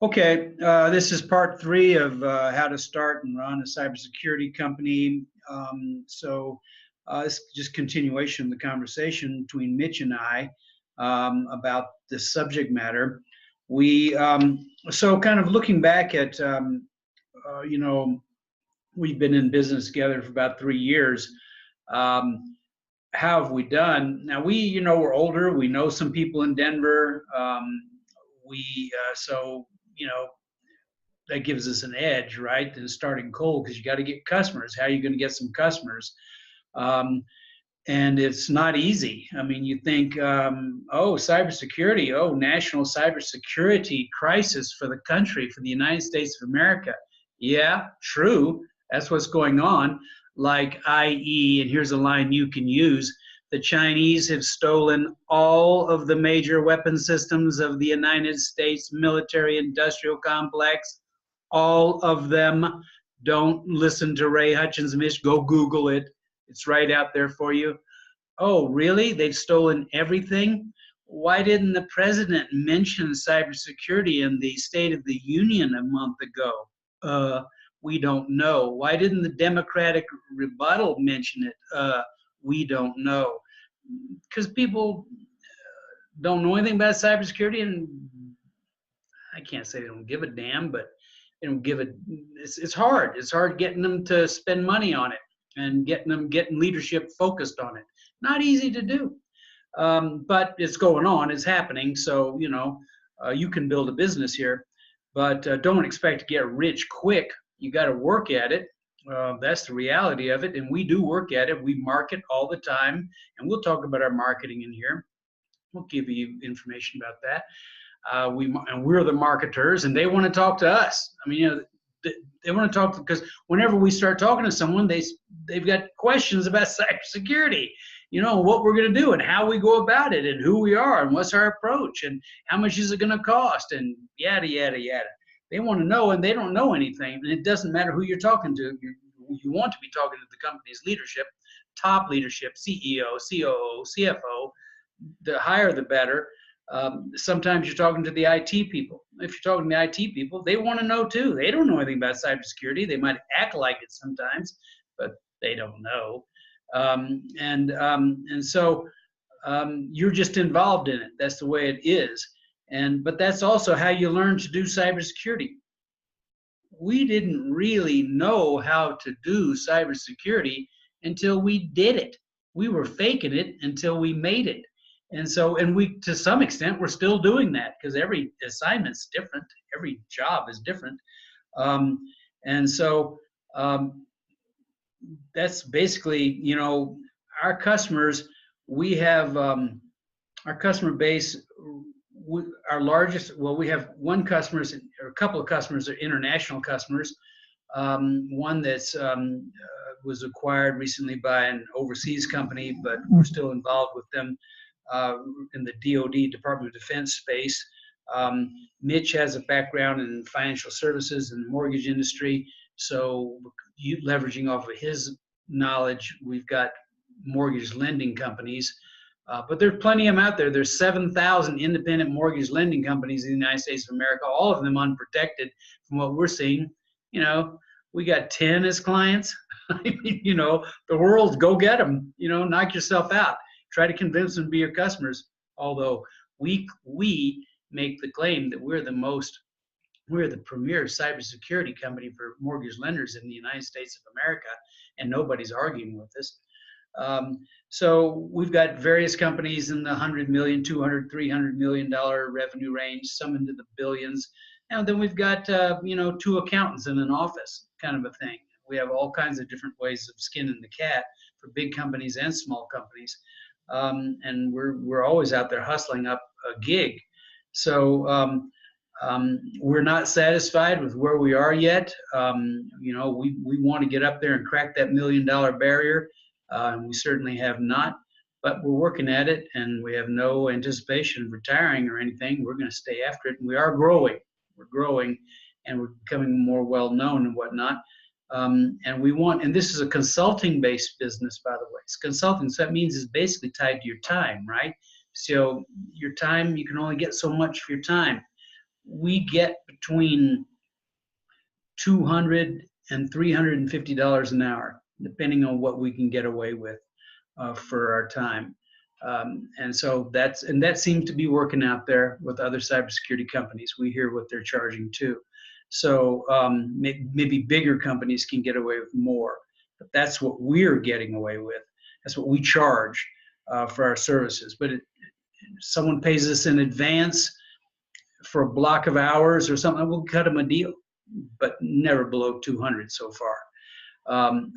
Okay, this is part three of how to start and run a cybersecurity company. This is just continuation of the conversation between Mitch and I about this subject matter. So kind of looking back at, you know, we've been in business together for about 3 years. How have we done? Now we're older. We know some people in Denver. So you know that gives us an edge, right? Than starting cold because you got to get customers. How are you going to get some customers? Um, and it's not easy. I mean, you think, oh, cybersecurity, oh, national cybersecurity crisis for the country, for the United States of America. Yeah, true. That's what's going on. Like, i.e., and here's a line you can use: the Chinese have stolen all of the major weapon systems of the United States military industrial complex. All of them. Don't listen to Ray Hutchins, Mitch. Go Google it. It's right out there for you. Oh, really? They've stolen everything? Why didn't the president mention cybersecurity in the State of the Union a month ago? We don't know. Why didn't the Democratic rebuttal mention it? We don't know. Because people don't know anything about cybersecurity, and I can't say they don't give a damn, but they don't give it. It's hard. It's hard getting them to spend money on it and getting leadership focused on it. Not easy to do, but it's going on. It's happening. So you can build a business here, but don't expect to get rich quick. You got to work at it. That's the reality of it, and we do work at it. We market all the time, and we'll talk about our marketing in here. We'll give you information about that. We're the marketers, and they want to talk to us. I mean, they want to talk because whenever we start talking to someone, they've got questions about cybersecurity. What we're going to do and how we go about it and who we are and what's our approach and how much is it going to cost and yada yada yada. They want to know, and they don't know anything. And it doesn't matter who you're talking to. You want to be talking to the company's leadership, top leadership, CEO, COO, CFO. The higher, the better. Sometimes you're talking to the IT people. If you're talking to the IT people, they want to know too. They don't know anything about cybersecurity. They might act like it sometimes, but they don't know. So you're just involved in it. That's the way it is. But that's also how you learn to do cybersecurity. We didn't really know how to do cybersecurity until we did it. We were faking it until we made it. And we, to some extent, we're still doing that because every assignment's different. Every job is different. That's basically, our customers, we have our customer base, our largest, well, we have one customer, or a couple of customers are international customers. One that's was acquired recently by an overseas company, but we're still involved with them in the DoD, Department of Defense space. Mitch has a background in financial services and mortgage industry, so leveraging off of his knowledge, we've got mortgage lending companies. But there's plenty of them out there. There's 7,000 independent mortgage lending companies in the United States of America, all of them unprotected from what we're seeing. We got 10 as clients. I mean, the world, go get them, knock yourself out. Try to convince them to be your customers. Although we make the claim that we're the premier cybersecurity company for mortgage lenders in the United States of America, and nobody's arguing with us. So we've got various companies in the $100 million, $200, $300 million revenue range, some into the billions. And then we've got, 2 accountants in an office, kind of a thing. We have all kinds of different ways of skinning the cat for big companies and small companies. And we're always out there hustling up a gig. So we're not satisfied with where we are yet. We want to get up there and crack that $1 million barrier. We certainly have not, but we're working at it, and we have no anticipation of retiring or anything. We're going to stay after it, and we are growing. We're growing, and we're becoming more well-known and whatnot. And this is a consulting-based business, by the way. It's consulting, so that means it's basically tied to your time, right? So your time, you can only get so much for your time. we get between $200 and $350 an hour, depending on what we can get away with for our time. And so that seems to be working out there with other cybersecurity companies. We hear what they're charging too. So maybe bigger companies can get away with more, but that's what we're getting away with. That's what we charge for our services. But someone pays us in advance for a block of hours or something, we'll cut them a deal, but never below 200 so far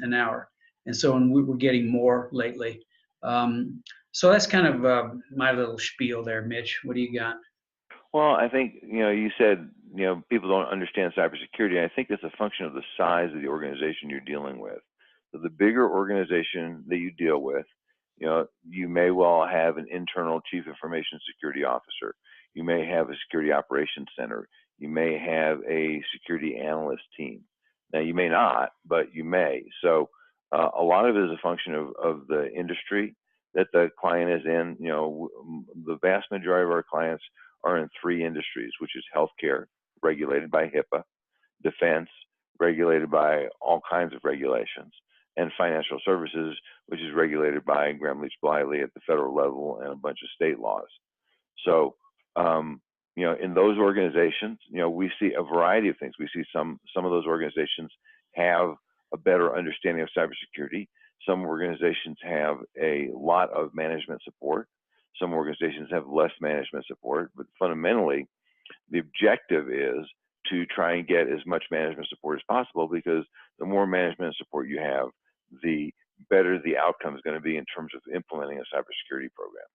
an hour. And so we're getting more lately. So that's kind of my little spiel there, Mitch. What do you got? Well, I think, you said, people don't understand cybersecurity. I think it's a function of the size of the organization you're dealing with. So the bigger organization that you deal with, you may well have an internal chief information security officer. You may have a security operations center. You may have a security analyst team. Now, you may not, but you may. So a lot of it is a function of the industry that the client is in. The vast majority of our clients are in 3 industries, which is healthcare, regulated by HIPAA, defense, regulated by all kinds of regulations, and financial services, which is regulated by Gramm-Leach-Bliley at the federal level and a bunch of state laws. So, in those organizations, we see a variety of things. We see some of those organizations have a better understanding of cybersecurity. Some organizations have a lot of management support. Some organizations have less management support, but fundamentally, the objective is to try and get as much management support as possible, because the more management support you have, the better the outcome is going to be in terms of implementing a cybersecurity program.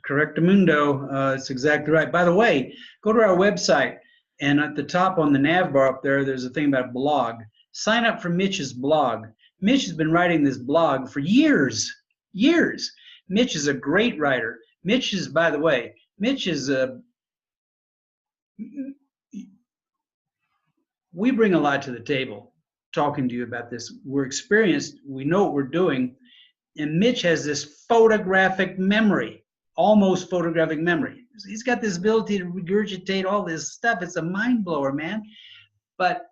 Correctamundo. That's exactly right. By the way, go to our website, and at the top on the nav bar up there, there's a thing about blog. Sign up for Mitch's blog. Mitch has been writing this blog for years. Mitch is a great writer. Mitch is, by the way, we bring a lot to the table talking to you about this. We're experienced. We know what we're doing. And Mitch has this photographic memory, almost photographic memory. He's got this ability to regurgitate all this stuff. It's a mind blower, man. But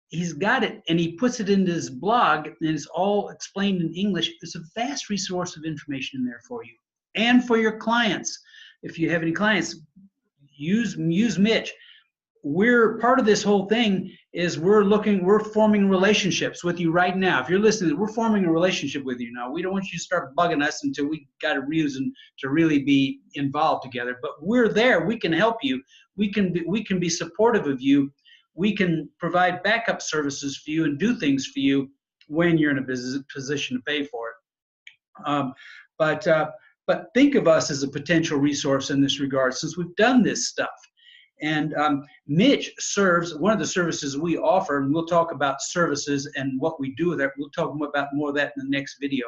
he's got it, and he puts it into his blog, and it's all explained in English. There's a vast resource of information in there for you and for your clients. If you have any clients, use Mitch. We're part of this whole thing is we're forming relationships with you right now. If you're listening, we're forming a relationship with you now. We don't want you to start bugging us until we got a reason to really be involved together. But we're there. We can help you. We can be supportive of you. We can provide backup services for you and do things for you when you're in a position to pay for it. But think of us as a potential resource in this regard, since we've done this stuff. And Mitch serves one of the services we offer, and we'll talk about services and what we do with that. We'll talk about more of that in the next video,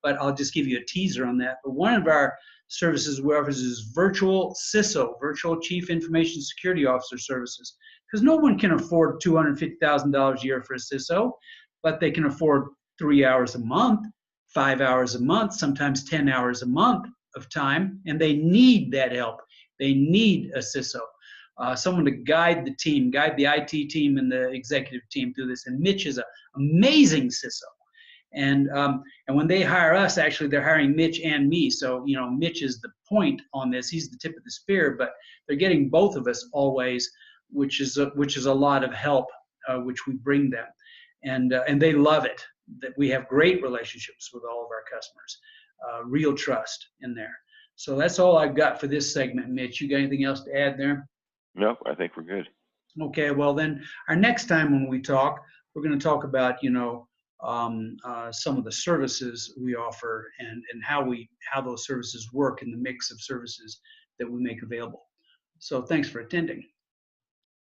but I'll just give you a teaser on that. But one of our services we offer is virtual CISO, virtual Chief Information Security Officer services, because no one can afford $250,000 a year for a CISO, but they can afford 3 hours a month, 5 hours a month, sometimes 10 hours a month of time, and they need that help. They need a CISO. Someone to guide the team, guide the IT team and the executive team through this. And Mitch is an amazing CISO. And when they hire us, actually, they're hiring Mitch and me. So, Mitch is the point on this. He's the tip of the spear, but they're getting both of us always, which is a lot of help, which we bring them. And they love it, that we have great relationships with all of our customers, real trust in there. So that's all I've got for this segment, Mitch. You got anything else to add there? Nope, I think we're good. Okay, well then, our next time when we talk, we're going to talk about some of the services we offer and how those services work in the mix of services that we make available. So thanks for attending.